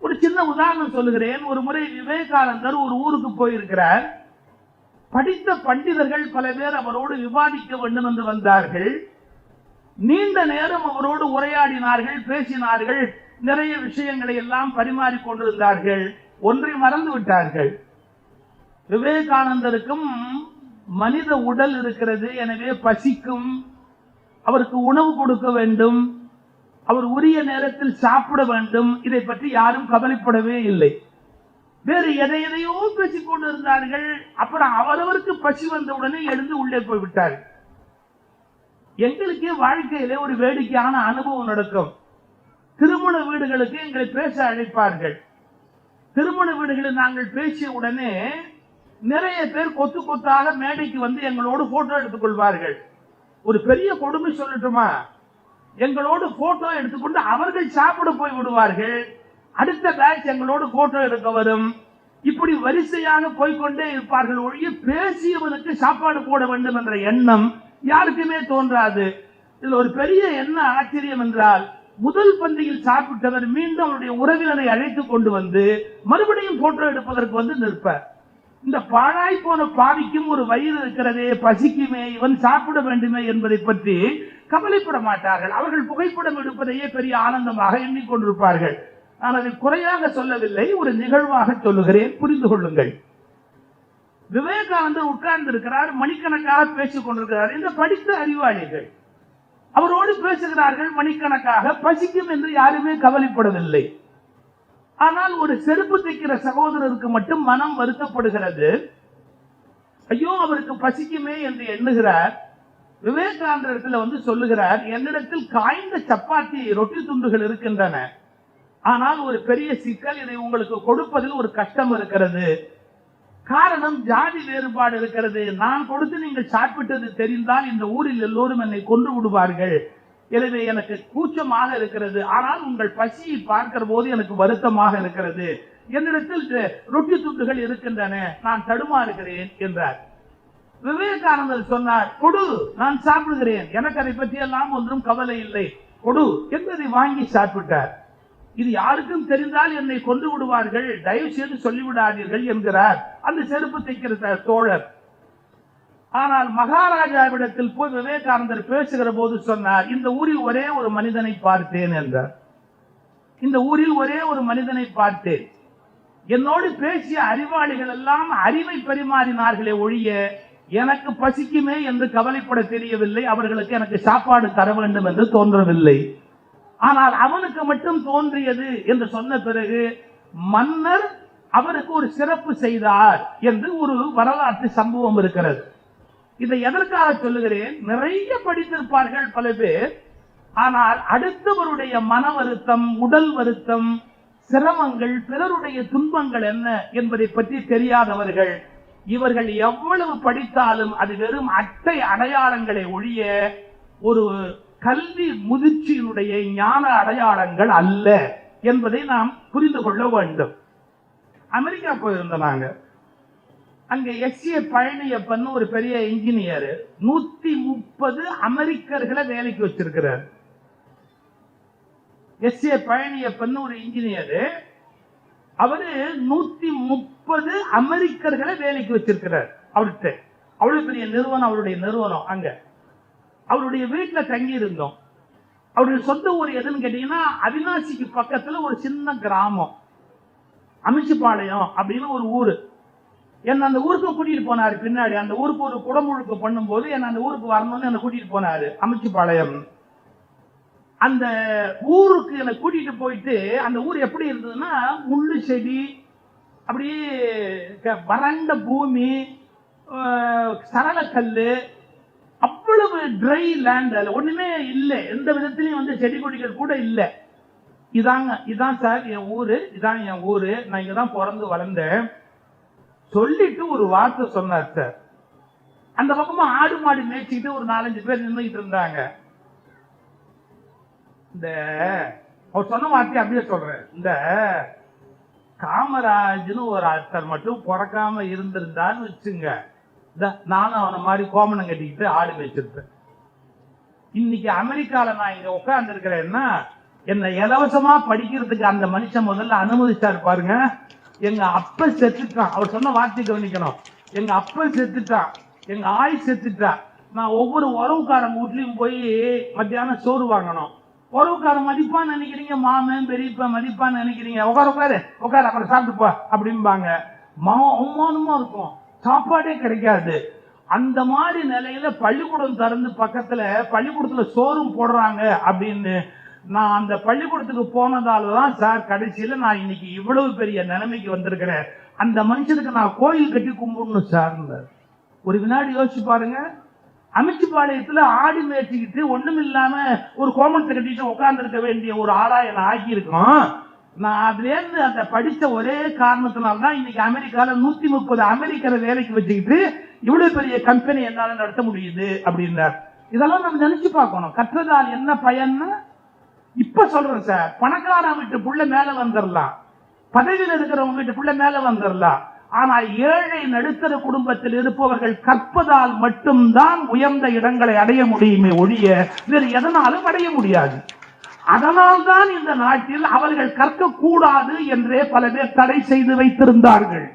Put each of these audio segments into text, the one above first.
ஒரு சின்ன உதாரணம் சொல்லுகிறேன். ஒரு முறை விவேகானந்தர் ஒரு ஊருக்கு போயிருக்கிறார். படித்த பண்டிதர்கள் பல பேர் அவரோடு விவாதிக்க வேண்டும் என்று வந்தார்கள். நீண்ட நேரம் அவரோடு உரையாடினார்கள், பேசினார்கள், நிறைய விஷயங்களை எல்லாம் பரிமாறிக்கொண்டிருந்தார்கள். ஒன்றை மறந்து விட்டார்கள். விவேகானந்தருக்கும் மனித உடல் இருக்கிறது, எனவே பசிக்கும், அவருக்கு உணவு கொடுக்க வேண்டும், அவர் உரிய நேரத்தில் சாப்பிட வேண்டும். இதை பற்றி யாரும் கவலைப்படவே இல்லை. வேறு எதையோ பேசிக் கொண்டிருந்தார்கள். அப்புறம் அவரவருக்கு பசி வந்தவுடனே எழுந்து உள்ளே போய்விட்டார்கள். எங்களுக்கே வாழ்க்கையிலே ஒரு வேடிக்கையான அனுபவம் நடக்கும். திருமண வீடுகளுக்கு எங்களை பேச அழைப்பார்கள். திருமண வீடுகளில் நாங்கள் பேசிய உடனே நிறைய பேர் கொத்து கொத்தாக மேடைக்கு வந்து எங்களோடு போட்டோ எடுத்துக் கொள்வார்கள். ஒரு பெரிய கொடுமை சொல்லட்டுமா, எங்களோடு போட்டோ எடுத்துக்கொண்டு அவர்கள் சாப்பிட போய் விடுவார்கள். அடுத்த பேட்ச் எங்களோடு போட்டோ எடுக்க வரும். இப்படி வரிசையாக போய்கொண்டே இருப்பார்கள். ஒழிய பேசியவனுக்கு சாப்பாடு போட வேண்டும் என்ற எண்ணம் யாருக்குமே தோன்றாது. இதுல ஒரு பெரிய என்ன ஆச்சரியம் என்றால், முதல் பந்தியில் சாப்பிட்டவர் மீண்டும் அவருடைய உறவினரை அழைத்துக் கொண்டு வந்து மறுபடியும் போட்டோ எடுப்பதற்கு வந்து நிற்பார். இந்த பாழாய் போன பாவிக்கும் ஒரு வயிறு இருக்கிறதே, பசிக்குமே, இவன் சாப்பிட வேண்டுமே என்பதை பற்றி கவலைப்பட மாட்டார்கள். அவர்கள் புகைப்படம் எடுப்பதையே பெரிய ஆனந்தமாக எண்ணிக்கொண்டிருப்பார்கள். நான் அதை குறையாக சொல்லவில்லை, ஒரு நிகழ்வாக சொல்லுகிறேன், புரிந்து கொள்ளுங்கள். விவேகானந்தர் உட்கார்ந்து இருக்கிறார், மணிக்கணக்காக பேசிக் கொண்டிருக்கிறார். இந்த படித்த அறிவாளிகள் அவரோடு பேசுகிறார்கள் மணிக்கணக்காக. பசிக்கும் என்று யாருமே கவலைப்படவில்லை. ஆனால் ஒரு செருப்பு தைக்கிற சகோதரருக்கு மட்டும் மனம் வருத்தப்படுகிறது. ஐயோ, அவருக்கு பசிக்குமே என்று எண்ணுகிறார். விவேகானந்தர் வந்து சொல்லுகிறார், என்னிடத்தில் காய்ந்த சப்பாத்தி ரொட்டி துண்டுகள் இருக்கின்றன. ஆனால் ஒரு பெரிய சிக்கல், இதை உங்களுக்கு கொடுப்பதில் ஒரு கஷ்டம் இருக்கிறது. காரணம், ஜாதி வேறுபாடு இருக்கிறது. நான் கொடுத்து நீங்கள் சாப்பிட்டது தெரிந்தால் இந்த ஊரில் எல்லோரும் என்னை கொன்று விடுவார்கள். எனவே எனக்கு கூச்சமாக இருக்கிறது. ஆனால் உங்கள் பசியை பார்க்கிற போது எனக்கு வருத்தமாக இருக்கிறது. என்னிடத்தில் ரொட்டி துண்டுகள் இருக்கின்றன, நான் தடுமாறுகிறேன் என்றார். விவேகானந்தர் சொன்னார், கொடு, நான் சாப்பிடுகிறேன், எனக்கு அதை பற்றி எல்லாம் ஒன்றும் கவலை இல்லை, கொடு என்பதை வாங்கி சாப்பிட்டார். இது யாருக்கும் தெரிந்தால் என்னை கொண்டு விடுவார்கள், தயவு செய்து சொல்லிவிடாதீர்கள் என்கிறார் அந்த செருப்பு தைக்கிற தோழர். ஆனால் மகாராஜாவிடத்தில் போய் விவேகானந்தர் பேசுகிற போது சொன்னார், இந்த ஊரில் ஒரே ஒரு மனிதனை பார்த்தேன் என்றார். இந்த ஊரில் ஒரே ஒரு மனிதனை பார்த்தேன். என்னோடு பேசிய அறிவாளிகள் எல்லாம் அறிவை பரிமாறினார்களே ஒழிய எனக்கு பசிக்குமே என்று கவலைப்பட தெரியவில்லை. அவர்களுக்கு எனக்கு சாப்பாடு தர வேண்டும் என்று தோன்றவில்லை. ஆனால் அவனுக்கு மட்டும் தோன்றியது என்று சொன்ன பிறகு மன்னர் அவருக்கு ஒரு சிறப்பு செய்தார் என்று ஒரு வரலாற்று சம்பவம் இருக்கிறது. இதை எதற்காக சொல்லுகிறேன்? நிறைய படித்திருப்பார்கள் பல பேர். ஆனால் அடுத்தவருடைய மன வருத்தம், உடல் வருத்தம், சிரமங்கள், பிறருடைய துன்பங்கள் என்ன என்பதை பற்றி தெரியாதவர்கள். இவர்கள் எவ்வளவு படித்தாலும் அது வெறும் அட்டை அடையாளங்களை ஒழிய ஒரு கல்வி முதிர்ச்சியினுடைய ஞான அடையாளங்கள் அல்ல என்பதை நாம் புரிந்து கொள்ள வேண்டும். அமெரிக்கா போயிருந்தோம் நாங்க. அங்க எஸ்.ஏ. பழனியப்பன் ஒரு பெரிய இன்ஜினியர் 130 அமெரிக்கர்களை வேலைக்கு வச்சிருக்கிறார். எஸ்.ஏ. பழனியப்பன் ஒரு இன்ஜினியர், அவரு 130 அமெரிக்கர்களை வேலைக்கு வச்சிருக்கிறார். அவர்கிட்ட அவ்வளவு பெரிய நிறுவனம், அவருடைய நிறுவனம். அங்க அவருடைய வீட்டுல தங்கி இருந்தோம். அவருடைய சொந்த ஊர் எதுன்னு கேட்டீங்கன்னா, அவினாசிக்கு பக்கத்துல ஒரு சின்ன கிராமம், அமிச்சிபாளையம் அப்படின்னு ஒரு ஊரு. என்ன அந்த ஊருக்கு கூட்டிட்டு போனாரு. பின்னாடி அந்த ஊருக்கு ஒரு குடமுழுக்கு பண்ணும் போது என்ன அந்த ஊருக்கு வரணும்னு என்ன கூட்டிட்டு போனாரு. அமிச்சிபாளையம் அந்த ஊருக்கு என்ன கூட்டிட்டு போயிட்டு, அந்த ஊர் எப்படி இருந்ததுன்னா, முள்ளு செடி, அப்படியே வறண்ட பூமி, சரளக்கல்லு, அவ்வளவு ட்ரை லேண்ட், ஒண்ணுமே இல்லை, எந்த விதத்திலையும் வந்து செடி கொடிகள் கூட இல்லை. இதான் சார் என் ஊரு, இதான் என் ஊரு, நான் இங்கதான் பிறந்து வளர்ந்தேன் சொல்லிட்டு ஒரு வார்த்தை சொன்னார் சார். அந்த பக்கமா ஆடு மாடு மேய்ச்சிக்கிட்டு ஒரு 4-5 பேர் நின்றுகிட்டு இருந்தாங்க. இந்த அவர் சொன்ன வார்த்தையை அப்படியே சொல்றேன். இந்த காமராஜ்னு ஒரு அர்த்தர் மட்டும் பிறக்காம இருந்திருந்தான்னு வச்சுங்க, நானும் அவனை மாதிரி கோமணம் கட்டிக்கிட்டு ஆடு மேய்ச்சிருப்பேன். இன்னைக்கு அமெரிக்கால நான் இங்க உட்கார்ந்து இருக்கிறேன்னா, என்னை இலவசமா படிக்கிறதுக்கு அந்த மனுஷன் முதல்ல அனுமதிச்சாரு பாருங்க. எங்க அப்ப செத்துட்டான். அவர் சொன்ன வார்த்தை கவனிக்கணும். எங்க அப்ப செத்துட்டான், எங்க ஆய் செத்துட்டா. நான் ஒவ்வொரு உறவுக்காரங்க வீட்லயும் போய் மத்தியானம் சோறு வாங்கணும். உறவுக்காரன் மதிப்பான்னு நினைக்கிறீங்க, மாமன் பெரியப்பா மதிப்பான்னு நினைக்கிறீங்க. உட்காரு அப்புறம் சாப்பிட்டுப்பா அப்படிம்பாங்க. அவமானமா இருக்கும், சாப்பாடே கிடைக்காது. அந்த மாதிரி நிலையில பள்ளிக்கூடம் திறந்து பக்கத்துல பள்ளிக்கூடத்துல சோறும் போடுறாங்க அப்படின்னு நான் அந்த பள்ளிக்கூடத்துக்கு போனதாலதான் சார் கடைசியில நான் இன்னைக்கு இவ்வளவு பெரிய நிலைமைக்கு வந்திருக்கிறேன். அந்த மனுஷனுக்கு நான் கோயில் கட்டி கும்பிடணும் சார். ஒரு வினாடி யோசிச்சு பாருங்க. அமைச்சுப்பாளையத்துல ஆடி மேய்ச்சிக்கிட்டு ஒண்ணும் இல்லாம ஒரு கோமணத்தை கட்டிட்டு உட்கார்ந்து இருக்க வேண்டிய ஒரு ஆளா என்ன ஆக்கி இருக்கோம். நான் அதுல இருந்து அந்த படிச்ச ஒரே காரணத்தினால்தான் இன்னைக்கு அமெரிக்கால 130 அமெரிக்கரை வேலைக்கு வச்சுக்கிட்டு இவ்வளவு பெரிய கம்பெனி என்னால நடத்த முடியுது அப்படின்னார். இதெல்லாம் நம்ம நினைச்சு பார்க்கணும். கற்றதால் என்ன பயன்னு இப்ப சொல்றேன் சார். பணக்காரன் வீட்டு புள்ள மேல வந்துடலாம், பதவியில் இருக்கிறவங்க வீட்டு புள்ள மேல வந்துடலாம். ஆனால் ஏழை நடுத்தர குடும்பத்தில் இருப்பவர்கள் கற்பதால் மட்டும்தான் உயர்ந்த இடங்களை அடைய முடியுமே ஒழிய வேறு எதனாலும் அடைய முடியாது. அதனால்தான் இந்த நாட்டில் அவர்கள் கற்கக்கூடாது என்றே பல பேர் தடை செய்து வைத்திருந்தார்கள்.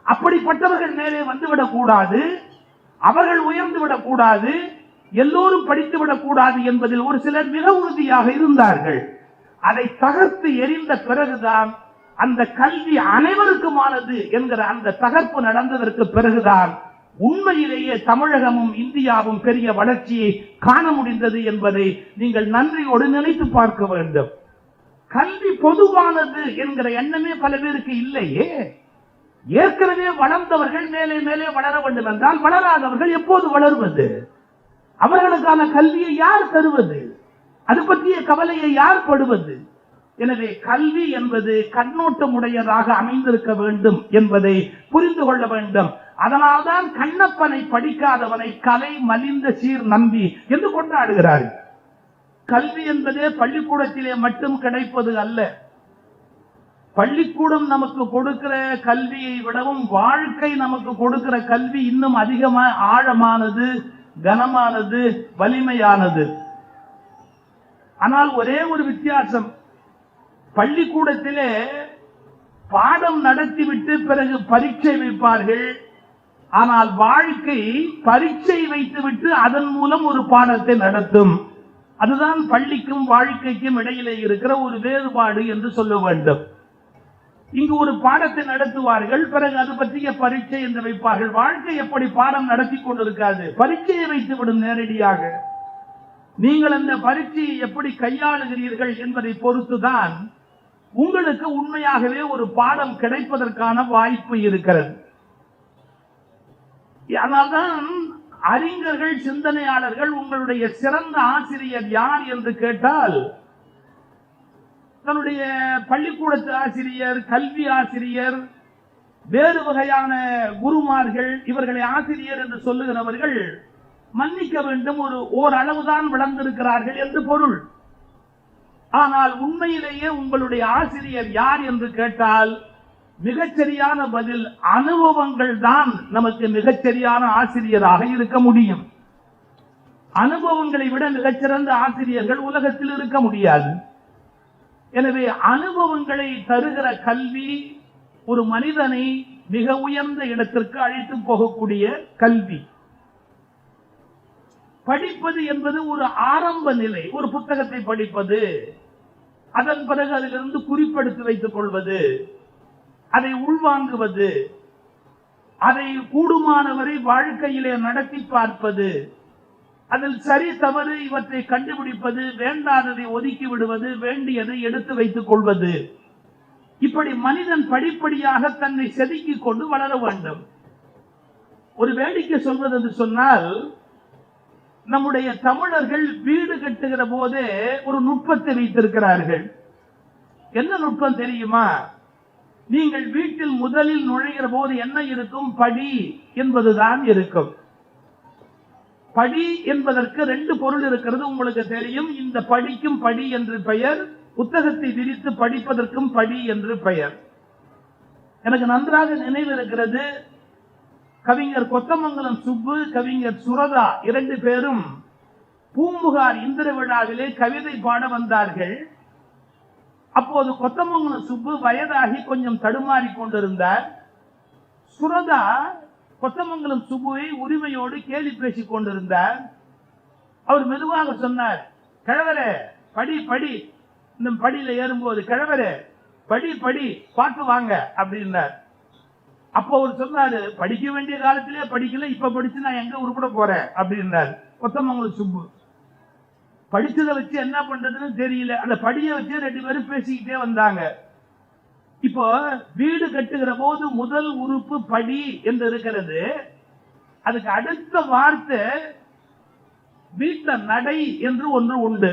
அப்படிப்பட்டவர்கள் மேலே வந்துவிடக் கூடாது, அவர்கள் உயர்ந்து விடக்கூடாது, எல்லோரும் படித்து விடக்கூடாது என்பதில் ஒரு சிலர் மிக உறுதியாக இருந்தார்கள். அதை தகர்த்து எறிந்த பிறகுதான் அந்த கல்வி அனைவருக்குமானது என்கிற அந்த தகர்ப்பு நடந்ததற்கு பிறகுதான் உண்மையிலேயே தமிழகமும் இந்தியாவும் பெரிய வளர்ச்சியை காண முடிந்தது என்பதை நீங்கள் நன்றியோடு நினைத்து பார்க்க வேண்டும். கல்வி பொதுவானது என்கிற எண்ணமே பல பேருக்கு இல்லையே. ஏற்கனவே வளர்ந்தவர்கள் மேலே மேலே வளர வேண்டும் என்றால் வளராதவர்கள் எப்போது வளர்வது? அவர்களுக்கான கல்வியை யார் தருவது? அது பற்றிய கவலையை யார் படுவது? எனவே கல்வி என்பது கண்ணோட்டம் உடையதாக அமைந்திருக்க வேண்டும் என்பதை புரிந்து கொள்ள வேண்டும். அதனால்தான் கண்ணப்பனை படிக்காதவனை கலை மலிந்த சீர் நம்பி என்று கொண்டாடுகிறார். கல்வி என்பதே பள்ளிக்கூடத்திலே மட்டும் கிடைப்பது அல்ல. பள்ளிக்கூடம் நமக்கு கொடுக்கிற கல்வியை விடவும் வாழ்க்கை நமக்கு கொடுக்கிற கல்வி இன்னும் அதிகமாக ஆழமானது, கனமானது, வலிமையானது. ஆனால் ஒரே ஒரு வித்தியாசம், பள்ளிக்கூடத்திலே பாடம் நடத்திவிட்டு பிறகு பரீட்சை வைப்பார்கள். ஆனால் வாழ்க்கை பரீட்சை வைத்துவிட்டு அதன் மூலம் ஒரு பாடத்தை நடத்தும். அதுதான் பள்ளிக்கும் வாழ்க்கைக்கும் இடையிலே இருக்கிற ஒரு வேறுபாடு என்று சொல்ல வேண்டும். இங்கு ஒரு பாடத்தை நடத்துவார்கள், பிறகு அது பற்றிய பரீட்சை என்று வைப்பார்கள். வாழ்க்கை எப்படி பாடம் நடத்தி கொண்டிருக்காது, பரீட்சையை வைத்துவிடும் நேரடியாக. நீங்கள் அந்த பரீட்சையை எப்படி கையாளுகிறீர்கள் என்பதை பொறுத்துதான் உங்களுக்கு உண்மையாகவே ஒரு பாடம் கிடைப்பதற்கான வாய்ப்பு இருக்கிறது. அதனால்தான் அறிஞர்கள், சிந்தனையாளர்கள் உங்களுடைய சிறந்த ஆசிரியர் யார் என்று கேட்டால் தன்னுடைய பள்ளிக்கூடத்து ஆசிரியர், கல்வி ஆசிரியர், வேறு வகையான குருமார்கள், இவர்களை ஆசிரியர் என்று சொல்லுகிறவர்கள் மன்னிக்க வேண்டும், ஓரளவுதான் வளர்ந்திருக்கிறார்கள் என்று பொருள். ஆனால் உண்மையிலேயே உங்களுடைய ஆசிரியர் யார் என்று கேட்டால் மிகச்சரியான பதில் அனுபவங்கள் தான் நமக்கு மிகச்சரியான ஆசிரியராக இருக்க முடியும். அனுபவங்களை விட மிகச்சிறந்த ஆசிரியர்கள் உலகத்தில் இருக்க முடியாது. எனவே அனுபவங்களை தருகிற கல்வி ஒரு மனிதனை மிக உயர்ந்த இடத்திற்கு அழைத்து போகக்கூடிய கல்வி. படிப்பது என்பது ஒரு ஆரம்ப நிலை. ஒரு புத்தகத்தை படிப்பது, அதன் பிறகு அதிலிருந்து குறிப்பெடுத்து வைத்துக் கொள்வது, அதை உள்வாங்குவது, அதை கூடுமானவரை வாழ்க்கையிலே நடத்தி பார்ப்பது, அதில் சரி தவறு இவற்றை கண்டுபிடிப்பது, வேண்டாததை ஒதுக்கி விடுவது, வேண்டியதை எடுத்து வைத்துக் கொள்வது. இப்படி மனிதன் படிப்படியாக தன்னை செதுக்கிக் கொண்டு வளர வேண்டும். ஒரு வேடிக்கை சொல்வது என்று சொன்னால், நம்முடைய தமிழர்கள் வீடு கட்டுகிற போதே ஒரு நுட்பத்தை வைத்திருக்கிறார்கள். என்ன நுட்பம் தெரியுமா? நீங்கள் வீட்டில் முதலில் நுழைகிற போது என்ன இருக்கும்? படி என்பதுதான் இருக்கும். படி என்பதற்கு 2 பொருள் இருக்கிறது, உங்களுக்கு தெரியும். இந்த படிக்கும் படி என்று பெயர், புத்தகத்தை விரித்து படிப்பதற்கும் படி என்று பெயர். எனக்கு நன்றாக நினைவு இருக்கிறது, கவிஞர் கொத்தமங்கலம் சுப்பு, கவிஞர் சுரதா 2 பேரும் பூம்புகார் இந்திர விழாவிலே கவிதை பாட வந்தார்கள். அப்போது கொத்தமங்கலம் சுப்பு வயதாகி கொஞ்சம் தடுமாறி கொண்டிருந்தார். சுரதா கொத்தமங்கலம் சுப்புவை உரிமையோடு கேலி பேசிக் கொண்டிருந்தார். அவர் மெதுவாக சொன்னார், கிழவரே படி படி, இந்த படியில ஏறும்போது கிழவரே படி படி பார்த்து வாங்க அப்படின்னார். அப்போ அவர் சொன்னாரு, படிக்க வேண்டிய காலத்திலே படிக்கல, இப்ப படிச்சு நான் எங்க உருப்பட போறேன் அப்படின்னாரு கொத்தமங்கலம் சுப்பு. படிச்சதை வச்சு என்ன பண்றதுன்னு தெரியல. அந்த படியை வச்சு 2 பேரும் பேசிக்கிட்டே வந்தாங்க. இப்போ வீடு கட்டுகிற போது முதல் உறுப்பு படி என்று இருக்கிறது. அதுக்கு அடுத்த வார்த்தை வீட்டுல நடை என்று ஒன்று உண்டு.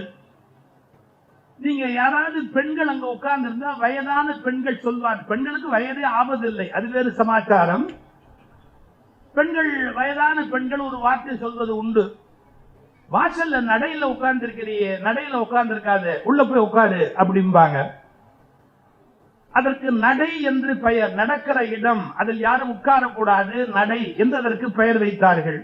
நீங்க யாராவது பெண்கள் அங்க உட்கார்ந்து இருந்தா வயதான பெண்கள் சொல்வார், பெண்களுக்கு வயதே ஆவதில்லை, அது வேறு சமாச்சாரம். பெண்கள் வயதான பெண்கள் ஒரு வார்த்தை சொல்வது உண்டு. வாசல்ல நடையில உட்கார்ந்து இருக்கிறியே, நடையில உட்கார்ந்து இருக்காது, உள்ள போய் உட்காரு அப்படிம்பாங்க. அதற்கு நடை என்று பெயர். நடக்கிற இடம், அதில் யாரும் உட்காரக்கூடாது, நடை என்று அதற்கு பெயர் வைத்தார்கள்.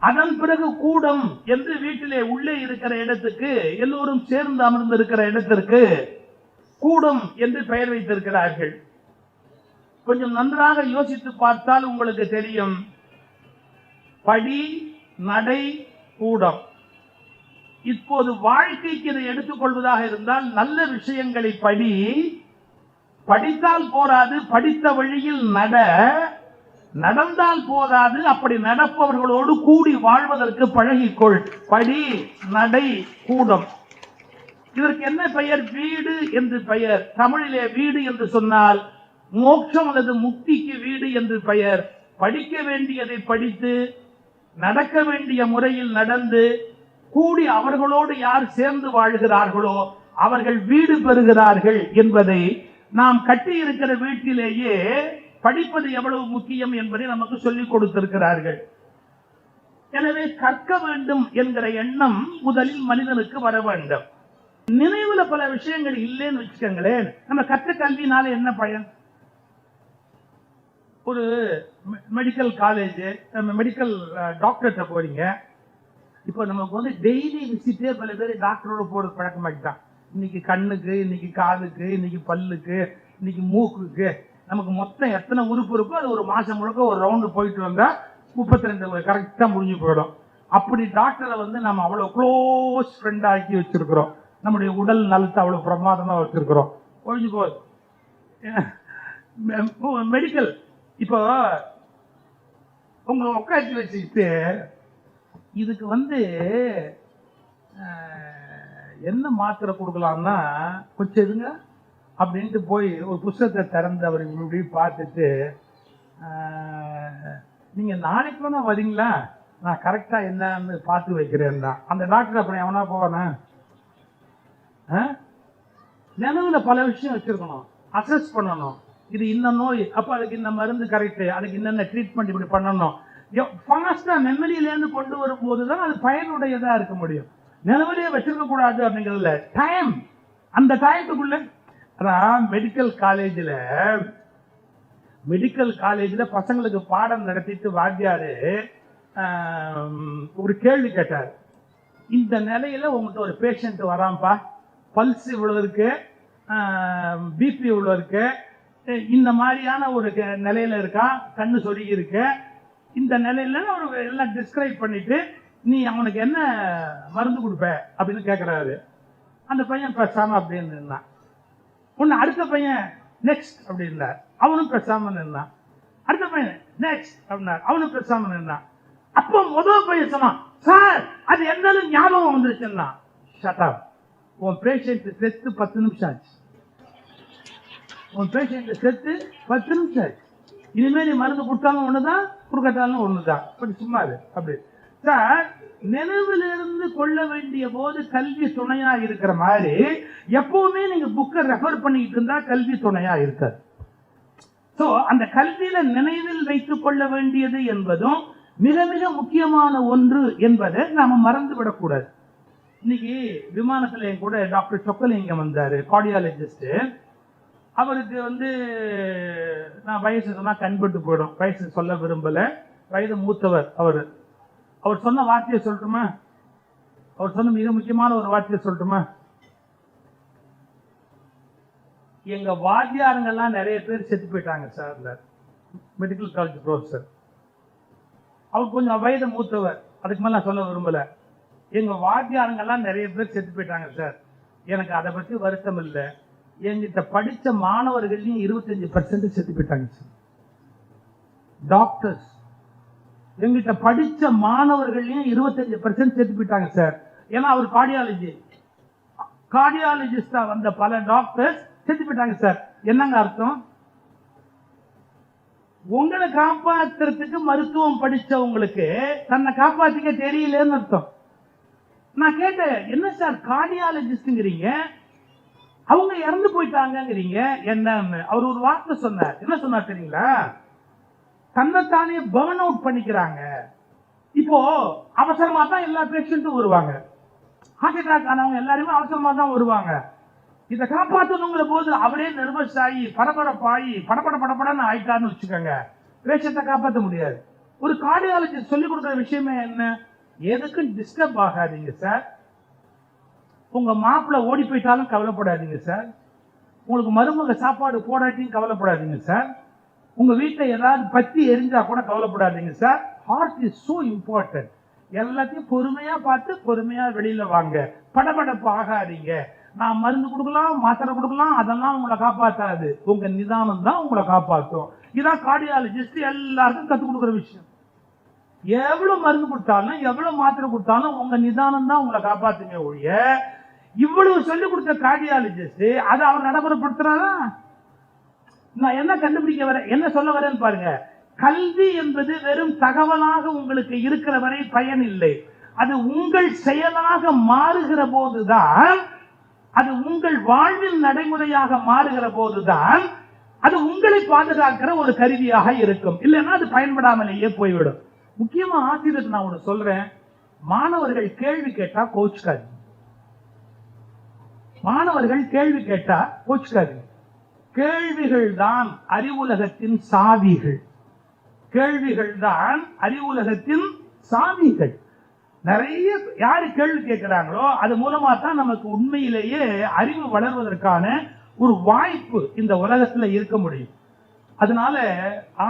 அதன் பிறகு கூடம் என்று வீட்டிலே உள்ளே இருக்கிற இடத்துக்கு, எல்லோரும் சேர்ந்து அமர்ந்து இருக்கிற இடத்திற்கு கூடம் என்று பெயர் வைத்திருக்கிறார்கள். கொஞ்சம் நன்றாக யோசித்து பார்த்தால் உங்களுக்கு தெரியும். படி, நடை, கூடம். இப்போது வாழ்க்கைக்கு இதை எடுத்துக்கொள்வதாக இருந்தால் நல்ல விஷயங்களை படி, படித்தால் போராது, படித்த வழியில் நட, நடந்தால் போதாது, அப்படி நடப்பவர்களோடு கூடி வாழ்வதற்கு பழகிக்கொள். படி, நடை, கூடம். இதற்கு என்ன பெயர்? வீடு என்று பெயர். தமிழிலே வீடு என்று சொன்னால் மோட்சம் அல்லது முக்திக்கு வீடு என்று பெயர். படிக்க வேண்டியதை படித்து, நடக்க வேண்டிய முறையில் நடந்து, கூடி அவர்களோடு யார் சேர்ந்து வாழ்கிறார்களோ அவர்கள் வீடு பெறுகிறார்கள் என்பதை நாம் கட்டி இருக்கிற வீட்டிலேயே படிப்பது எவ்வளவு முக்கியம் என்பதை நமக்கு சொல்லிக் கொடுத்திருக்கிறார்கள். எனவே கற்க வேண்டும் என்கிற எண்ணம் முதலில் மனிதனுக்கு வர வேண்டும். நினைவுல பல விஷயங்கள் இல்லைன்னு வச்சுக்கோங்களேன், நம்ம கற்ற கல்வினால என்ன பயன்? ஒரு மெடிக்கல் காலேஜ், நம்ம மெடிக்கல் டாக்டர்கிட்ட போறீங்க. இப்போ நமக்கு வந்து டெய்லி விசிட்டே பல பேர் டாக்டரோட போறது பழக்கமாக்கிட்டான். இன்னைக்கு கண்ணுக்கு, இன்னைக்கு காதுக்கு, இன்னைக்கு பல்லுக்கு, இன்னைக்கு மூக்குக்கு, நமக்கு மொத்தம் எத்தனை உறுப்பு இருக்கோ அது ஒரு மாசம் முழுக்க ஒரு ரவுண்டு போயிட்டு வந்தா 32 கரெக்டா முடிஞ்சு போயிடும். அப்படி டாக்டரை வந்து நம்ம அவ்வளவு க்ளோஸ் ஃப்ரெண்ட் ஆக்கி வச்சிருக்கிறோம். நம்முடைய உடல் நலத்தை அவ்வளவு பிரமாதமா வச்சிருக்கிறோம். ஒழிஞ்சு போகுது மெடிக்கல். இப்போ உங்களை உட்காந்து வச்சுக்கிட்டு இதுக்கு வந்து என்ன மாத்திரை கொடுக்கலாம்னா கொஞ்சம் இதுங்க அப்படின்ட்டு போய் ஒரு புத்தகத்தை திறந்து அவர் இப்படி பார்த்துட்டு, நீங்க நாளைக்கு வேணா வரீங்களா, நான் கரெக்டா என்னன்னு பார்த்து வைக்கிறேன் தான். அந்த டாக்டர் அப்புறம் எவனா போவேன். நினைவுல பல விஷயம் வச்சிருக்கணும், அசஸ் பண்ணணும். இது இந்த நோய், அப்ப அதுக்கு இந்த மருந்து கரெக்ட், அதுக்கு என்னென்ன ட்ரீட்மெண்ட் இப்படி பண்ணணும். ஃபாஸ்டா மெமரியிலேருந்து கொண்டு வரும்போது தான் அது பயனுடையதா இருக்க முடியும். நினைவிலே வச்சிருக்க கூடாது அப்படிங்கிறதுல டைம், அந்த டைத்துக்குள்ள. அதான் மெடிக்கல் காலேஜில் பசங்களுக்கு பாடம் நடத்திட்டு வாத்தியாரு ஒரு கேள்வி கேட்டார். இந்த நிலையில உங்கள்கிட்ட ஒரு பேஷண்ட் வராம்பா, பல்ஸ் இவ்வளவு இருக்கு, பிபி இவ்வளவு இருக்கு, இந்த மாதிரியான ஒரு நிலையில இருக்கா, கண்ணு சொருகி இருக்கு, இந்த நிலையில அவருக்கு எல்லாம் டிஸ்கிரைப் பண்ணிட்டு நீ அவனுக்கு என்ன மருந்து கொடுப்ப அப்படின்னு கேட்கிறாரு. அந்த பையன் பேசாம அப்படின்னு இருந்தான். ஒன்னு அடுத்த பையன் நெக்ஸ்ட் அப்படின்னார், அவனும் பேசாம நின்றான். அடுத்த பையன் நெக்ஸ்ட் அப்படின்னார், அவனும் பேசாம நின்றான். அப்போ முதல் பையன் சொன்னான், சார் அது என்னன்னு ஞாபகம் வந்துருச்சுன்னா. ஷட் அப், உன் பேஷண்ட் செத்து 10 நிமிஷம் ஆச்சு. உன் பேஷண்ட் செத்து 10 நிமிஷம் ஆச்சு. இனிமேல் நீ மருந்து கொடுத்தாலும் ஒண்ணுதான், கொடுக்கட்டாலும் ஒண்ணுதான், அப்படி சும்மா இரு அப்படி. சார், நினைவிலிருந்து கொள்ள வேண்டிய போது கல்வி துணையா இருக்கிற மாதிரி எப்பவுமே நீங்க புக்கை ரெஃபர் பண்ணிட்டு இருந்தா கல்வி துணையா இருக்காது. சோ அந்த கல்வியில நினைவில் வைத்துக் கொள்ள வேண்டியது என்பதும் மிக மிக முக்கியமான ஒன்று என்பதை நாம மறந்து விடக்கூடாது. இன்னைக்கு விமானத்துல என் கூட டாக்டர் சொக்கலிங்கம் வந்தாரு, கார்டியாலஜிஸ்ட். அவருக்கு வந்து நான் வயசு சொன்னா கண்பட்டு போயிடும், வயசு சொல்ல விரும்பல, வயது மூத்தவர். அவர் சொன்ன வார்த்தையை சொல்லட்டுமா? அவர் சொன்ன மிக முக்கியமான ஒரு வார்த்தையை சொல்லட்டுமா? எங்க வாத்தியாருங்கெல்லாம் நிறைய பேர் செத்து போயிட்டாங்க சார். மெடிக்கல் காலேஜ் ப்ரொஃபஸர், அவர் கொஞ்சம் வயது மூத்தவர், அதுக்கு மேல நான் சொல்ல விரும்பல. எங்க வாத்தியாருங்கெல்லாம் நிறைய பேர் செத்து போயிட்டாங்க சார். எனக்கு அதை பத்தி வருத்தம் இல்லை. எங்கிட்ட படிச்ச மாணவர்களையும் 25% செத்து போயிட்டாங்க சார். டாக்டர்ஸ் எங்கிட்ட படிச்ச மாணவர்களையும் 25% செத்து போயிட்டாங்க சார். ஏன்னா அவர் கார்டியாலஜிஸ்டா வந்த பல டாக்டர்ஸ் செத்து போயிட்டாங்க சார். என்னங்க அர்த்தம்? உங்களை காப்பாத்துறதுக்கு மருத்துவம் படிச்சவங்களுக்கு தன்னை காப்பாத்திக்க தெரியலன்னு அர்த்தம். நான் கேட்டேன், என்ன சார் கார்டியாலஜிஸ்ட்ங்கிறீங்க, அவங்க இறந்து போயிட்டாங்கிறீங்க என்னன்னு. அவர் ஒரு வார்த்தை சொன்னார். என்ன சொன்னார் தெரியுங்களா? தன்னைத்தானே பர்ன் அவுட் பண்ணிக்கிறாங்க. இப்போ அவசரமா தான் எல்லா பேஷண்ட்டும் வருவாங்க. ஹார்ட் அட்டாக் ஆனவங்க எல்லாருமே அவசரமா தான் வருவாங்க. இதை காப்பாற்றணுங்கிற போது அவரே நர்வஸ் ஆகி பரபரப்பாகி படப்படன்னு ஆயிட்டான்னு வச்சுக்கோங்க, பேஷண்ட்டை காப்பாற்ற முடியாது. ஒரு கார்டியாலஜிஸ்ட் சொல்லிக் கொடுக்குற விஷயமே என்ன? எதுக்கும் டிஸ்டர்ப் ஆகாதீங்க சார். உங்க மாப்பிள்ள ஓடி போயிட்டாலும் கவலைப்படாதீங்க சார். உங்களுக்கு மருமக சாப்பாடு போடாட்டியும் கவலைப்படாதீங்க சார். உங்க வீட்டில் ஏதாவது பத்தி எரிஞ்சா கூட கவலைப்படாதீங்க sir. Heart is so important. எல்லாத்தையும் பொறுமையா பார்த்து பொறுமையா வெளியில வாங்க. படபடப்பு ஆகாதீங்க. நான் மருந்து கொடுக்கலாம், மாத்திரை கொடுக்கலாம், அதெல்லாம் உங்களை காப்பாற்றாது. உங்க நிதானம் தான் உங்களை காப்பாற்றும். இதான் கார்டியாலஜிஸ்ட் எல்லாருக்கும் கற்றுக் கொடுக்குற விஷயம். எவ்வளவு மருந்து கொடுத்தாலும் எவ்வளவு மாத்திரை கொடுத்தாலும் உங்க நிதானம் தான் உங்களை காப்பாத்துங்க ஒழிய, இவ்வளவு சொல்லிக் கொடுத்த கார்டியாலஜிஸ்ட் அதை அவர் நடைமுறைப்படுத்துறாரா? நான் என்ன கண்டுபிடிக்க வரேன், என்ன சொல்ல வரேன்னு பாருங்க. கல்வி என்பது வெறும் தகவலாக உங்களுக்கு இருக்கிற வரை பயன் இல்லை. அது உங்கள் செயலாக மாறுகிற போதுதான், அது உங்கள் வாழ்வில் நடைமுறையாக மாறுகிற போதுதான் அது உங்களை பாதுகாக்கிற ஒரு கருவியாக இருக்கும். இல்லைன்னா அது பயன்படாமலேயே போய்விடும். முக்கியமா ஆசிரியருக்கு நான் ஒன்று சொல்றேன், மாணவர்கள் கேள்வி கேட்டா கோச்சுக்காது. மாணவர்கள் கேள்வி கேட்டா கோச்சுக்காது. கேள்விகள் தான் அறிவுலகத்தின் சாவிகள். கேள்விகள் தான் அறிவுலகத்தின் சாவிகள். நிறைய யாரு கேள்வி கேட்கிறாங்களோ அது மூலமா தான் நமக்கு உண்மையிலேயே அறிவு வளர்வதற்கான ஒரு வாய்ப்பு இந்த உலகத்துல இருக்க முடியும். அதனால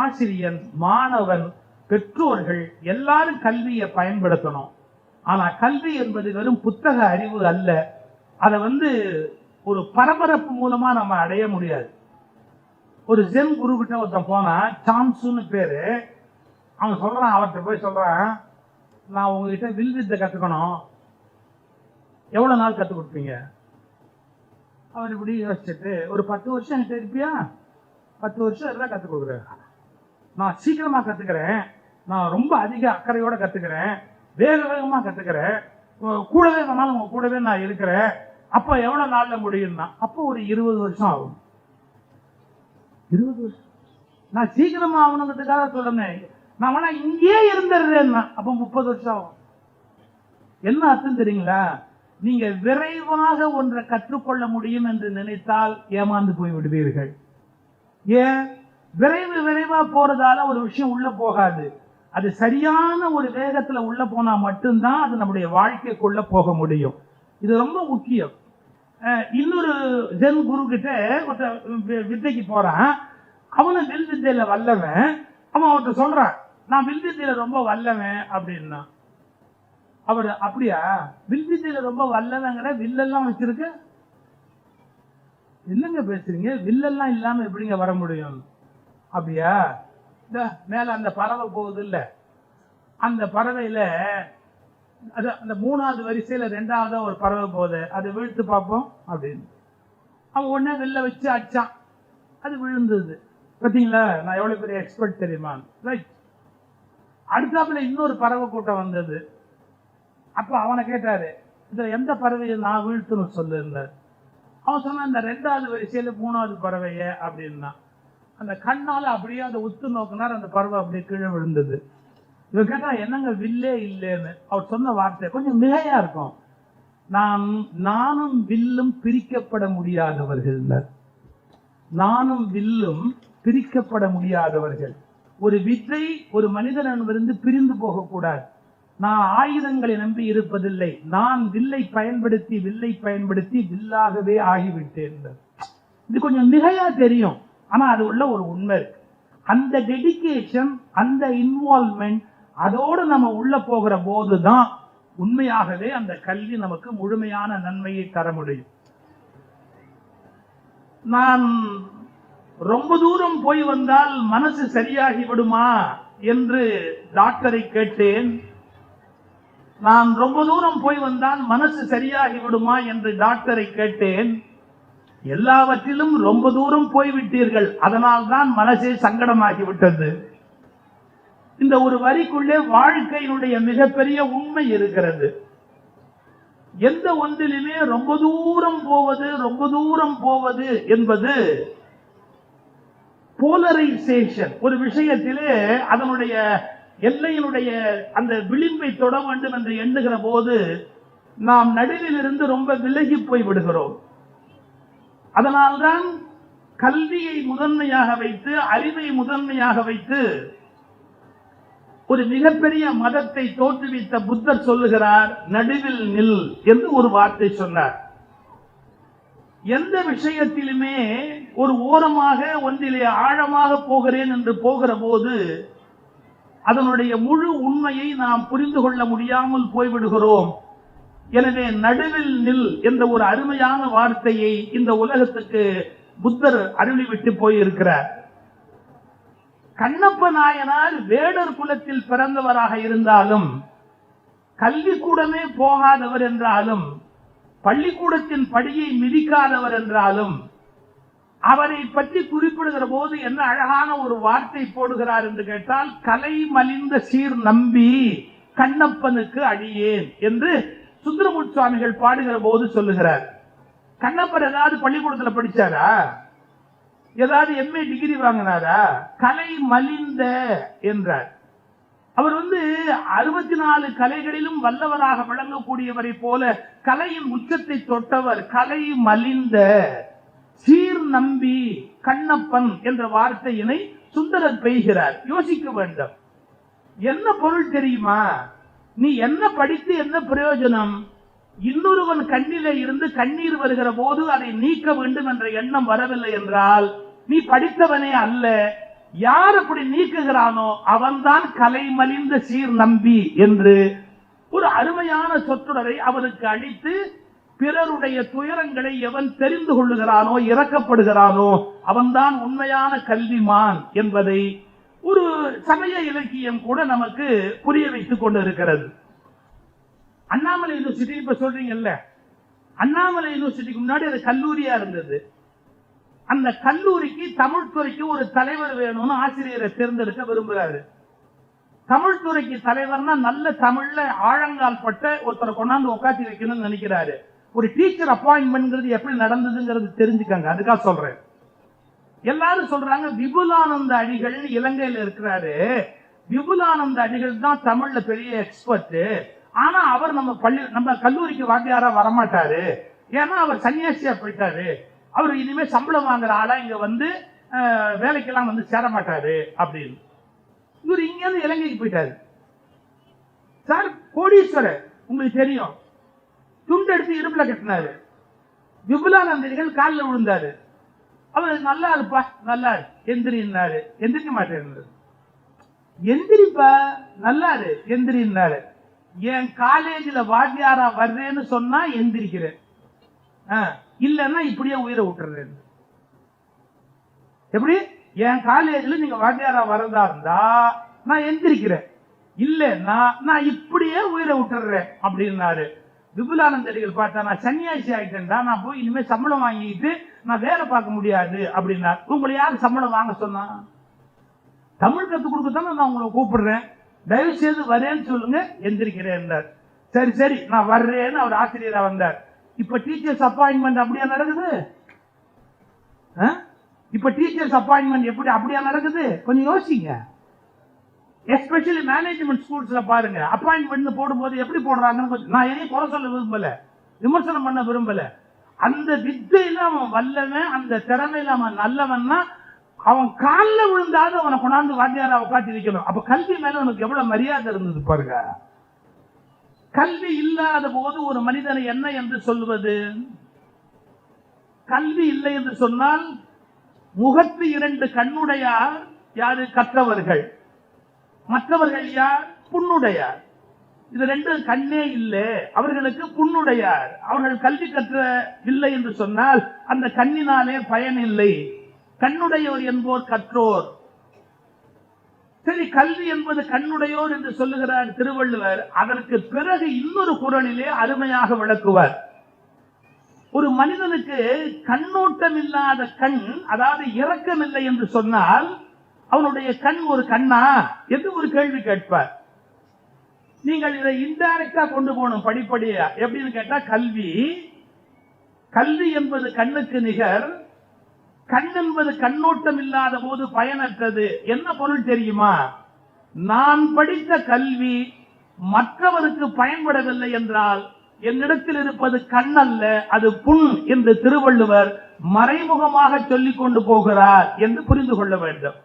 ஆசிரியர், மாணவன், பெற்றோர்கள் எல்லாரும் கல்வியை பயன்படுத்தணும். ஆனா கல்வி என்பது வெறும் புத்தக அறிவு அல்ல. அதை ஒரு பரபரப்பு மூலமா நம்ம அடைய முடியாது. ஒரு ஜென் குரு கிட்ட ஒருத்தன் போனா, சாம்சுன்னு பேரு, அவன் சொல்றான், அவர்கிட்ட போய் சொல்றான், நான் உங்ககிட்ட வில் வித்தை கத்துக்கணும், எவ்வளவு நாள் கத்துக் கொடுப்பீங்க? அவர் இப்படி யோசிச்சுட்டு, ஒரு 10 வருஷம் என்கிட்ட இருப்பியா? 10 வருஷம் எல்லாம் கத்துக் கொடுக்குறேன். நான் சீக்கிரமா கத்துக்கிறேன், நான் ரொம்ப அதிக அக்கறையோட கத்துக்கிறேன், வேக வேகமா கத்துக்கிறேன், கூடவே வேணாலும் உங்க கூடவே நான் இருக்கிறேன். அப்ப எவ்வளவு நாள்ல முடியும்னா, அப்போ ஒரு 20 வருஷம் ஆகும். 20 வருஷம் நான் சீக்கிரமா ஆகணுங்கிறதுக்காக சொல்றேன். நான் வேணா இங்கே இருந்துடுறேன், அப்ப 30 வருஷம் ஆகும். என்ன அர்த்தம் தெரியுங்களா? நீங்க விரைவாக ஒன்றை கற்றுக்கொள்ள முடியும் என்று நினைத்தால் ஏமாந்து போய் விடுவீர்கள். ஏன்? விரைவா போறதால ஒரு விஷயம் உள்ள போகாது. அது சரியான ஒரு வேகத்துல உள்ள போனா மட்டும்தான் அது நம்முடைய வாழ்க்கைக்குள்ள போக முடியும். இது ரொம்ப முக்கியம். இன்னொரு ஜென் குரு கிட்ட வித்தைக்கு போறான். அவனும் வில் வித்தையில வல்லவன். அவன் அவர்கிட்ட சொல்றான், நான் வில் வித்தையில ரொம்ப வல்லவன் அப்படின்னா. அவர், அப்படியா, வில் வித்தையில ரொம்ப வல்லவங்கிற வில்லெல்லாம் வச்சிருக்க? என்னங்க பேசுறீங்க? வில்லெல்லாம் இல்லாம எப்படிங்க வர முடியும்? அப்படியா? இந்த மேல அந்த பறவை போகுது இல்ல, அந்த பறவையில அந்த 3வது வரிசையில 2வது ஒரு பறவை போகுது, அதை வீழ்த்து பார்ப்போம் அப்படின்னு. அவன் உடனே வெளில வச்சு அடிச்சான், அது விழுந்தது. பார்த்தீங்களா நான் எவ்வளவு பெரிய எக்ஸ்பர்ட் தெரியுமா? ரைட். அடுத்தாப்புல இன்னொரு பறவை கூட்டம் வந்தது. அப்ப அவனை கேட்டாரு, இதுல எந்த பறவையை நான் வீழ்த்தணும் சொல்லுங்க. அவன் சொன்ன, இந்த 2வது வரிசையில 3வது பறவைய அப்படின்னா. அந்த கண்ணால அப்படியே அதை உத்து நோக்கினார், அந்த பறவை அப்படியே கீழே விழுந்தது. இவன் கேட்டா, என்னங்க வில்லே இல்லைன்னு. அவர் சொன்ன வார்த்தை கொஞ்சம் மிகையா இருக்கும். நானும் வில்லும் பிரிக்கப்பட முடியாதவர்கள். நானும் வில்லும் பிரிக்கப்பட முடியாதவர்கள். ஒரு வித்தை ஒரு மனிதனிடமிருந்து பிரிந்து போகக்கூடாது. நான் ஆயுதங்களை நம்பி இருப்பதில்லை, நான் வில்லை பயன்படுத்தி வில்லாகவே ஆகிவிட்டேன். இது கொஞ்சம் மிகையா தெரியும், ஆனா அது உள்ள ஒரு உண்மை இருக்கு. அந்த டெடிகேஷன், அந்த இன்வால்வ்மெண்ட், அதோடு நம்ம உள்ள போகிற போதுதான் உண்மையாகவே அந்த கல்வி நமக்கு முழுமையான நன்மையை தர முடியும். நான் ரொம்ப தூரம் போய் வந்தால் மனசு சரியாகி விடுமா என்று டாக்டரை கேட்டேன். நான் ரொம்ப தூரம் போய் வந்தால் மனசு சரியாகி விடுமா என்று டாக்டரை கேட்டேன். எல்லாவற்றிலும் ரொம்ப தூரம் போய்விட்டீர்கள், அதனால் தான் மனசே சங்கடமாகிவிட்டது. இந்த ஒரு வரிக்குள்ளே வாழ்க்கையினுடைய மிகப்பெரிய உண்மை இருக்கிறது. எந்த ஒன்றிலுமே ரொம்ப தூரம் போவது என்பது போலரைசேஷன். ஒரு விஷயத்திலே அதனுடைய எல்லையினுடைய அந்த விளிம்பை தொட வேண்டும் என்று எண்ணுகிற போது நாம் நடுவில் இருந்து ரொம்ப விலகி போய் விடுகிறோம். அதனால்தான் கல்வியை முதன்மையாக வைத்து, அறிவை முதன்மையாக வைத்து ஒரு மிகப்பெரிய மதத்தை தோற்றுவித்த புத்தர் சொல்லுகிறார், நடுவில் நில் என்று ஒரு வார்த்தை சொன்னார். எந்த விஷயத்திலுமே ஒரு ஓரமாக ஒன்றிலே ஆழமாக போகிறேன் என்று போகிற போது அதனுடைய முழு உண்மையை நாம் புரிந்து கொள்ள முடியாமல் போய்விடுகிறோம். எனவே நடுவில் நில் என்ற ஒரு அருமையான வார்த்தையை இந்த உலகத்துக்கு புத்தர் அருளிவிட்டு போயிருக்கிறார். கண்ணப்ப நாயனார் வேடர் குலத்தில் பிறந்தவராக இருந்தாலும், கல்விக்கூடமே போகாதவர் என்றாலும், பள்ளிக்கூடத்தின் படியை மிதிக்காதவர் என்றாலும், அவரை பற்றி குறிப்பிடுகிற போது என்ன அழகான ஒரு வார்த்தை போடுகிறார் என்று கேட்டால், கலை மலிந்த சீர் நம்பி கண்ணப்பனுக்கு அடியேன் என்று சுந்தரமூர்த்தி சுவாமிகள் பாடுகிற போது சொல்லுகிறார். கண்ணப்பர் ஏதாவது பள்ளிக்கூடத்தில் படிச்சாரா? ஏதாவது MA டிகிரி வாங்கினாரா? கலை மலிந்த என்றார். அவர் 64 கலைகளிலும் வல்லவராக விளங்கக்கூடியவரை போல கலையின் உச்சத்தை தொட்டவர். கலை மலிந்த சீர் நம்பி கண்ணப்பன் என்ற வார்த்தையினை சுந்தரர் பெய்கிறார். யோசிக்க வேண்டும். என்ன பொருள் தெரியுமா? நீ என்ன படித்து என்ன பிரயோஜனம்? இன்னொருவன் கண்ணிலே இருந்து கண்ணீர் வருகிற போது அதை நீக்க வேண்டும் என்ற எண்ணம் வரவில்லை என்றால் நீ படித்தவனே அல்ல. யார் அப்படி நீக்குகிறானோ அவன்தான் கலை மலிந்த சீர் நம்பி என்று ஒரு அருமையான சொற்றொடரை அவருக்கு அளித்து, பிறருடைய துயரங்களை எவன் தெரிந்து கொள்ளுகிறானோ, இரக்கப்படுகிறானோ அவன்தான் உண்மையான கல்விமான் என்பதை ஒரு சமய இலக்கியம் கூட நமக்கு புரிய வைத்துக் கொண்டு இருக்கிறது. அண்ணாமலை யூனிவர்சிட்டி இப்ப சொல்றீங்கல்ல, அண்ணாமலை யூனிவர்சிட்டிக்கு முன்னாடி அது கல்லூரியா இருந்தது. அந்த கல்லூரிக்கு தமிழ் துறைக்கு ஒரு தலைவர் வேணும்னு ஆசிரியரை தேர்ந்தெடுக்க விரும்புகிறாரு. தமிழ் துறைக்கு தலைவர்னா நல்ல தமிழ்ல ஆழங்கால் பட்ட ஒருத்தரை கொண்டாந்து உட்காந்து வைக்கணும்னு நினைக்கிறாரு. ஒரு டீச்சர் அப்பாயின்மெண்ட் எப்படி நடந்ததுங்கிறது தெரிஞ்சுக்காங்க, அதுக்காக சொல்றேன். எல்லாரும் சொல்றாங்க விபுலானந்த அடிகள் இலங்கையில இருக்கிறாரு, விபுலானந்த அடிகள் தான் தமிழ்ல பெரிய எக்ஸ்பர்ட். ஆனா அவர் நம்ம கல்லூரிக்கு வாத்தியாரா வரமாட்டாரு, ஏன்னா அவர் சன்னியாசியா போயிட்டாரு. அவர் இனிமே சம்பளம் வாங்குற ஆளா இங்க வேலைக்கெல்லாம் சேர மாட்டாரு அப்படின்னு. இவர் இங்க இருந்து இலங்கைக்கு போயிட்டாரு. சார் கோடீஸ்வரர் உங்களுக்கு தெரியும், துண்டு எடுத்து இடுப்புல கட்டினாரு. விபுலானந்தர்கள் காலில் விழுந்தாரு. அவர் நல்லா இருப்பா, நல்லா எந்திரின்னாரு. எந்திரிக்க மாட்டேன். எந்திரிப்பா, நல்லா இரு, எந்திரின்னாரு. என் காலேஜ்ல வாத்தியாரா வர்றேன்னு சொன்னா எந்திரிக்கிறேன், இல்லன்னா இப்படியே உயிரை விட்டுறேன். எப்படி? என் காலேஜ்ல நீங்க வாத்தியாரா வரதா இருந்தா நான் எந்திரிக்கிறேன், இல்லன்னா நான் இப்படியே உயிரை விட்டுறேன் அப்படின்னாரு. விபுலானந்தடிகள் பார்த்தா நான் சன்னியாசி ஆயிட்டேன்டா, நான் போய் இனிமே சம்பளம் வாங்கிட்டு நான் வேலை பார்க்க முடியாது அப்படின்னா. உங்களை யாரு சம்பளம் வாங்க சொன்னா? தமிழ் கற்றுக் கொடுக்கத்தானே நான் உங்களை கூப்பிடுறேன், தயவு செய்து வரேன்னு சொல்லுங்க, எந்திரிக்கிறேன். சரி சரி நான் வர்றேன்னு அவர் ஆசிரியரா வந்தார். இப்ப டீச்சர்ஸ் அப்பாயின்மெண்ட் அப்படியா நடக்குது? இப்ப டீச்சர்ஸ் அப்பாயின்மெண்ட் எப்படி அப்படியா நடக்குது? கொஞ்சம் யோசிங்க. எஸ்பெஷலி மேனேஜ்மெண்ட் ஸ்கூல்ஸ்ல பாருங்க, அப்பாயின்மெண்ட் போடும்போது எப்படி போடுறாங்கன்னு நான் எதையும் குறை சொல்ல விரும்பல, விமர்சனம் பண்ண விரும்பல. அந்த வித்தையில அவன் வல்லவன், அந்த திறமையில அவன் நல்லவன்னா அவன் காலில் விழுந்தாது அவனை கொண்டாந்து வாத்தியாரா உட்காந்து வைக்கணும். அப்ப கல்வி மேல அவனுக்கு எவ்வளவு மரியாதை இருந்தது பாருங்க. கல்வி இல்லாத போது ஒரு மனிதனை என்ன என்று சொல்லுவது? கல்வி இல்லை என்று சொன்னால் முகத்து 2 கண்ணுடையார் யாரு? கற்றவர்கள். மற்றவர்கள் யார்? புண்ணுடையார். இது 2 கண்ணே இல்லை, அவர்களுக்கு புண்ணுடையார். அவர்கள் கல்வி கற்றவில்லை என்று சொன்னால் அந்த கண்ணினாலே பயன் இல்லை. கண்ணுடையோர் என்போர் கற்றோர். சரி, கல்வி என்பது கண்ணுடையோர் என்று சொல்லுகிறார் திருவள்ளுவர். அதற்கு பிறகு இன்னொரு குறளிலே அருமையாக விளக்குவார். ஒரு மனிதனுக்கு கண்ணோட்டம் இல்லாத கண், அதாவது இரக்கம் இல்லை என்று சொன்னால் அவனுடைய கண் ஒரு கண்ணா என்று ஒரு கேள்வி கேட்பார். நீங்கள் இதை இன்டைரக்டா கொண்டு போகணும் படிப்படியா. எப்படின்னு கேட்டா, கல்வி என்பது கண்ணுக்கு நிகர். கண் என்பது கண்ணோட்டம் இல்லாத போது பயனற்றது. என்ன பொருள் தெரியுமா? நான் படித்த கல்வி மற்றவருக்கு பயன்படவில்லை என்றால் என்னிடத்தில் இருப்பது கண் அல்ல, அது புண் என்று திருவள்ளுவர் மறைமுகமாக சொல்லிக் கொண்டு போகிறார் என்று புரிந்து கொள்ள வேண்டும்.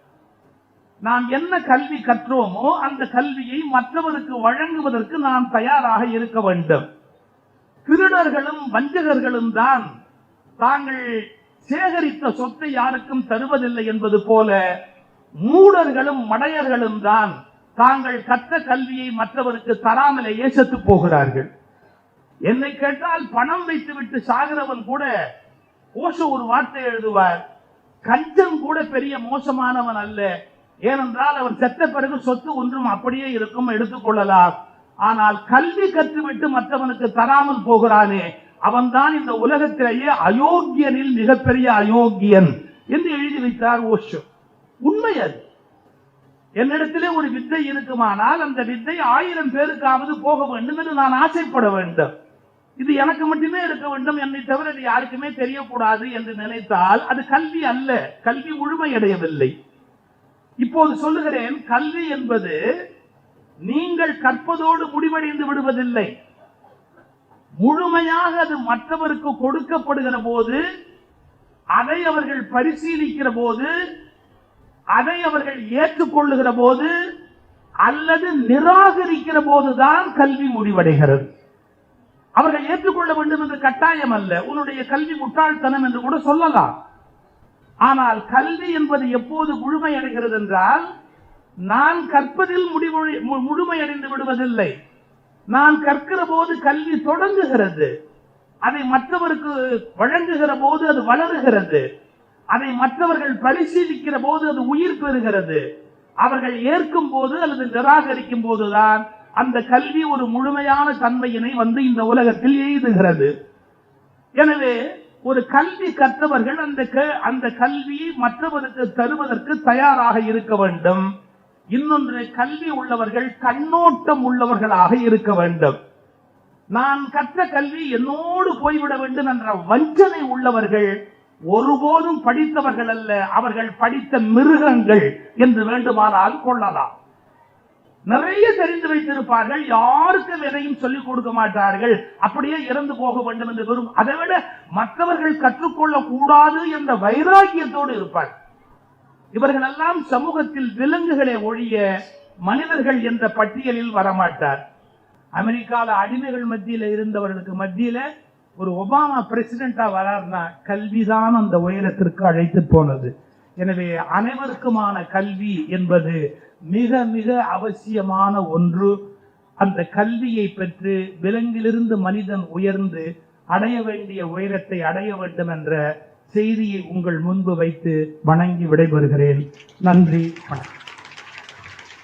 நாம் என்ன கல்வி கற்றோமோ அந்த கல்வியை மற்றவருக்கு வழங்குவதற்கு நாம் தயாராக இருக்க வேண்டும். திருடர்களும் வஞ்சகர்களும் தான் தாங்கள் சேகரித்த சொத்தை யாருக்கும் தருவதில்லை என்பது போல மூடர்களும் மடையர்களும் தான் தாங்கள் கற்ற கல்வியை மற்றவருக்கு தராமலேயே செத்து போகிறார்கள். என்னை கேட்டால் பணம் வைத்துவிட்டு சாகிறவன் கூட ஓஷோ ஒரு வார்த்தை எழுதுவார், கஞ்சன் கூட பெரிய மோசமானவன் அல்ல. ஏனென்றால் அவர் செத்த பிறகு சொத்து ஒன்றும் அப்படியே இருக்கும், எடுத்துக்கொள்ளலாம். ஆனால் கல்வி கற்றுவிட்டு மற்றவனுக்கு தராமல் போகிறானே, அவன்தான் இந்த உலகத்திலேயே அயோக்கியனில் மிகப்பெரிய அயோக்கியன் என்று எழுதி வைத்தார் ஓஷோ. உண்மை அது. என்னிடத்திலே ஒரு வித்தை இருக்குமானால் அந்த வித்தை 1000 பேருக்காவது போக வேண்டும் என்று நான் ஆசைப்பட வேண்டும். இது எனக்கு மட்டுமே இருக்க வேண்டும், என்னை தவிர இது யாருக்குமே தெரியக்கூடாது என்று நினைத்தால் அது கல்வி அல்ல. கல்வி முழுமையடையவில்லை. இப்போது சொல்லுகிறேன், கல்வி என்பது நீங்கள் கற்பதோடு முடிவடைந்து விடுவதில்லை. முழுமையாக அது மற்றவருக்கு கொடுக்கப்படுகிற போது, அதை அவர்கள் பரிசீலிக்கிற போது, அதை அவர்கள் ஏற்றுக்கொள்ளுகிற போது அல்லது நிராகரிக்கிற போதுதான் கல்வி முடிவடைகிறது. அவர்கள் ஏற்றுக்கொள்ள வேண்டும் என்று கட்டாயம் அல்ல. உன்னுடைய கல்வி முட்டாள்தனம் என்று கூட சொல்லலாம். ஆனால் கல்வி என்பது எப்போது முழுமையடைகிறது என்றால், நான் கற்பதில் முழுமையடைந்து விடுவதில்லை. நான் கற்கிற போது கல்வி தொடங்குகிறது. அதை மற்றவருக்கு வழங்குகிற போது அது வளருகிறது. அதை மற்றவர்கள் பரிசீலிக்கிற போது அது உயிர் பெறுகிறது. அவர்கள் ஏற்கும் போது அல்லது நிராகரிக்கும் போதுதான் அந்த கல்வி ஒரு முழுமையான தன்மையினை வந்து இந்த உலகத்தில் எய்துகிறது. எனவே ஒரு கல்வி கற்றவர்கள் அந்த கல்வியை மற்றவருக்கு தருவதற்கு தயாராக இருக்க வேண்டும். இன்னொன்று, கல்வி உள்ளவர்கள் கண்ணோட்டம் உள்ளவர்களாக இருக்க வேண்டும். நான் கற்ற கல்வி என்னோடு போய்விட வேண்டும் என்ற வஞ்சனை உள்ளவர்கள் ஒருபோதும் படித்தவர்கள் அல்ல, அவர்கள் படித்த மிருகங்கள் என்று வேண்டுமானால் கொள்ளலாம். நிறைய தெரிந்து வைத்திருப்பார்கள், யாருக்கும் எதையும் சொல்லிக் கொடுக்க மாட்டார்கள், அப்படியே இறந்து போக வேண்டும் என்று விரும்பும். அதை விட மற்றவர்கள் கற்றுக்கொள்ள கூடாது என்ற வைராக்கியத்தோடு இருப்பார். இவர்கள் எல்லாம் சமூகத்தில் விலங்குகளை ஒழிய மனிதர்கள் என்ற பட்டியலில் வரமாட்டார். அமெரிக்கால அடிமைகள் மத்தியில இருந்தவர்களுக்கு மத்தியில ஒரு ஒபாமா பிரசிடென்டா வரார்னா கல்விதான் அந்த உயரத்திற்கு அழைத்து போனது. எனவே அனைவருக்குமான கல்வி என்பது மிக மிக அவசியமான ஒன்று. அந்த கல்வியை பெற்று விலங்கிலிருந்து மனிதன் உயர்ந்து அடைய வேண்டிய உயரத்தை அடைய வேண்டும் என்ற செய்தியை உங்கள் முன்பு வைத்து வணங்கி விடைபெறுகிறேன். நன்றி, வணக்கம்.